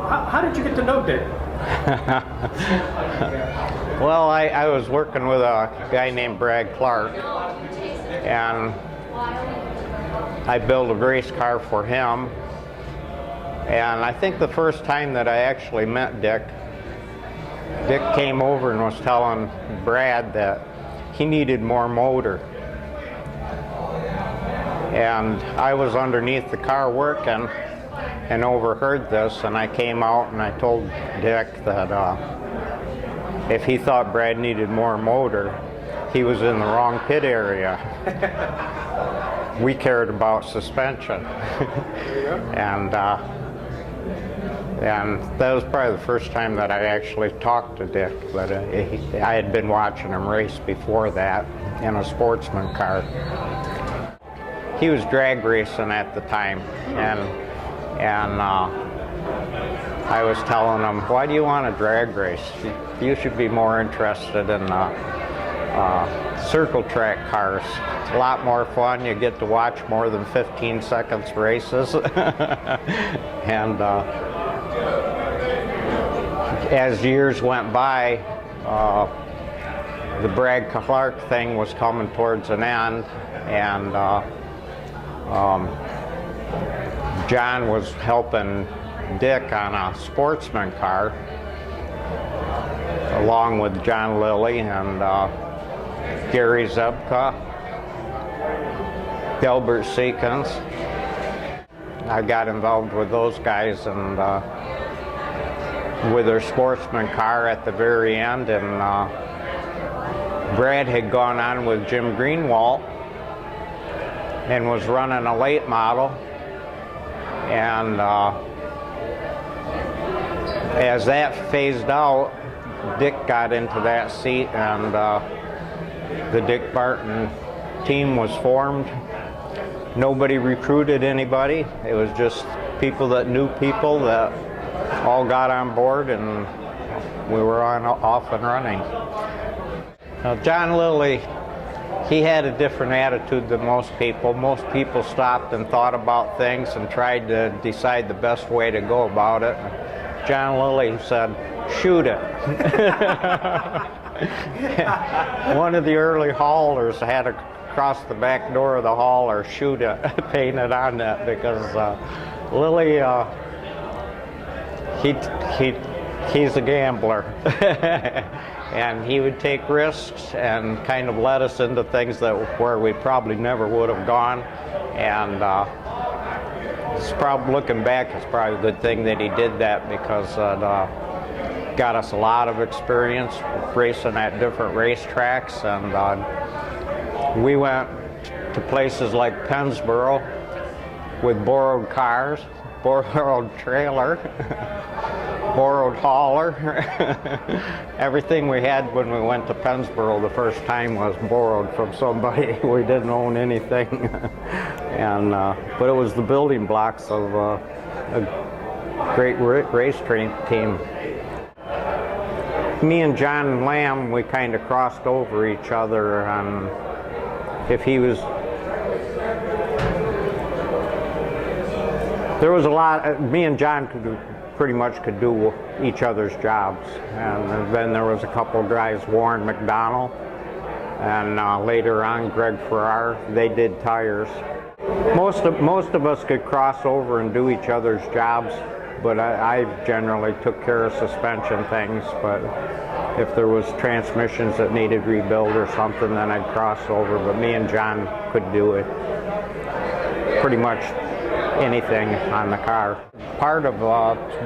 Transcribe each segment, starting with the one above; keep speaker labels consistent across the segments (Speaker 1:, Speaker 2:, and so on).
Speaker 1: how did you get to know Dick?
Speaker 2: Well, I was working with a guy named Brad Clark, and I built a race car for him. And I think the first time that I actually met Dick came over and was telling Brad that he needed more motor. And I was underneath the car working and overheard this, and I came out and I told Dick that if he thought Brad needed more motor, he was in the wrong pit area. We cared about suspension. And that was probably the first time that I actually talked to Dick, but I had been watching him race before that in a sportsman car. He was drag racing at the time, and I was telling him, why do you want to drag race? You should be more interested in circle track cars. It's a lot more fun. You get to watch more than 15 seconds races. And as years went by, the Brad Clark thing was coming towards an end, and John was helping Dick on a sportsman car, along with John Lilly and Gary Zebka, Delbert Seekins. I got involved with those guys and with their sportsman car at the very end, and Brad had gone on with Jim Greenwald and was running a late model, and as that phased out, Dick got into that seat, and the Dick Barton team was formed. Nobody recruited anybody. It was just people that knew people that all got on board, and we were off and running. Now, John Lilly, he had a different attitude than most people. Most people stopped and thought about things and tried to decide the best way to go about it. John Lilly said, shoot it. One of the early haulers had to cross the back door of the hauler, shoot it, painted on it, because Lilly, he's a gambler. And he would take risks and kind of let us into things where we probably never would have gone. And it's probably, looking back, it's probably a good thing that he did that, because it got us a lot of experience racing at different racetracks. And we went to places like Pennsboro with borrowed cars, borrowed trailer, borrowed hauler. Everything we had when we went to Pennsboro the first time was borrowed from somebody. We didn't own anything. And but it was the building blocks of a great race team. Me and John Lamb, we kind of crossed over each other on if he was. There was a lot. Me and John pretty much could do each other's jobs, and then there was a couple of guys, Warren McDonnell, and later on Greg Farrar. They did tires. Most of us could cross over and do each other's jobs, but I generally took care of suspension things. But if there was transmissions that needed rebuild or something, then I'd cross over. But me and John could do it pretty much anything on the car. Part of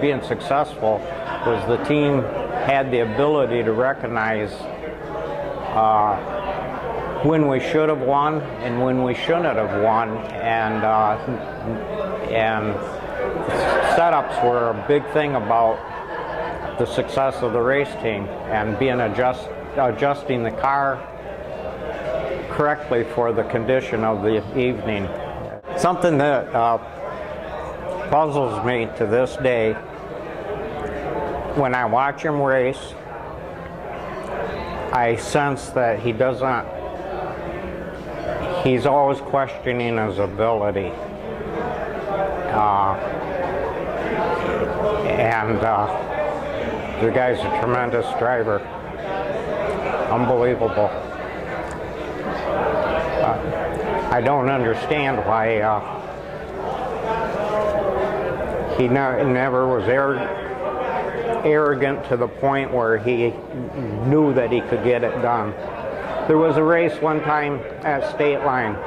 Speaker 2: being successful was the team had the ability to recognize when we should have won and when we shouldn't have won, and setups were a big thing about the success of the race team, and being adjusting the car correctly for the condition of the evening. Something that puzzles me to this day, when I watch him race, I sense that he's always questioning his ability. And the guy's a tremendous driver. Unbelievable. I don't understand why he never was arrogant to the point where he knew that he could get it done. There was a race one time at Stateline.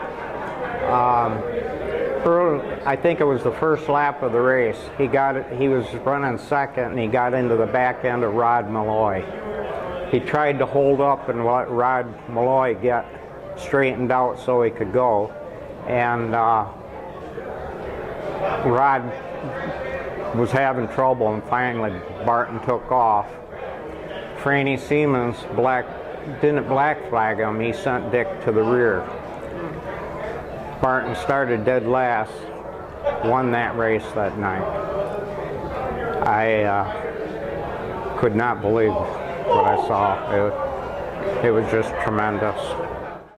Speaker 2: I think it was the first lap of the race. He was running second, and he got into the back end of Rod Malloy. He tried to hold up and let Rod Malloy get straightened out so he could go, and Rod was having trouble, and finally Barton took off. Franny Siemens didn't black flag him. He sent Dick to the rear. Barton started dead last, won that race that night. I could not believe what I saw. It was just tremendous.